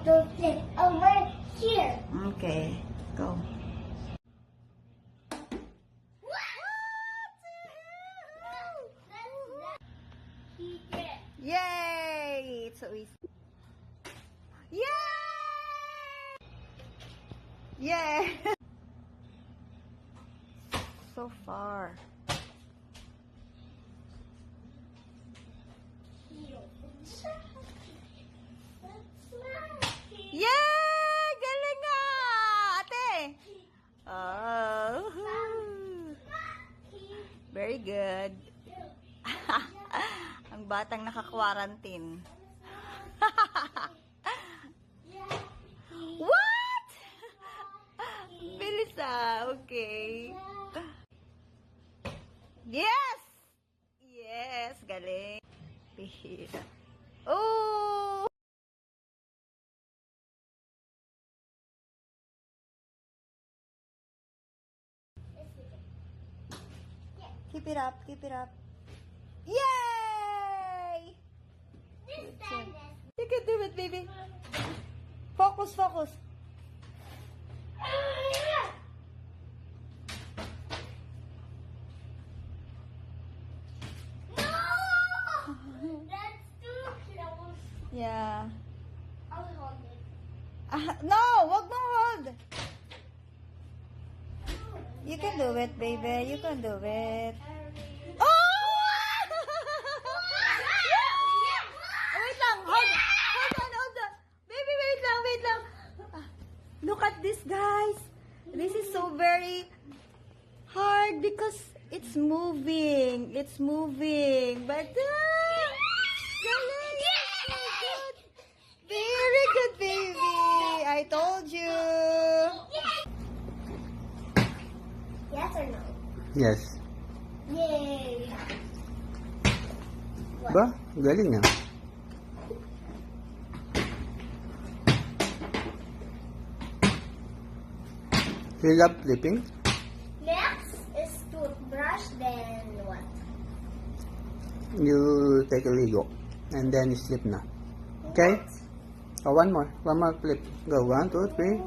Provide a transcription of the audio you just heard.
Don't flip over here. Okay, go. He did. Yay! It's so easy. Yay! Yay! So far. Yay! Galing nga! Ate! Oh. Very good. Ang batang naka-quarantine. What? Bilis ah. Okay. Yes! Yes! Galing. Pihira. Oh! Keep it up. Keep it up. Yay! You can do it, baby. Focus, focus. That's too close. Yeah. I'll hold it. No, wag mo hold. You can do it, baby. You can do it. Oh! Wait lang. Hold on. Baby, wait lang. Look at this, guys. This is so very hard because it's moving. It's moving. But, galing. So good. Very good, baby. I told you. Yes or no? Yes. Yay! Ba? Galing ah. You love flipping? Next is toothbrush, then what? You take a Lego and then you slip na. Okay? Oh, one more flip. Go, 1, 2, 3.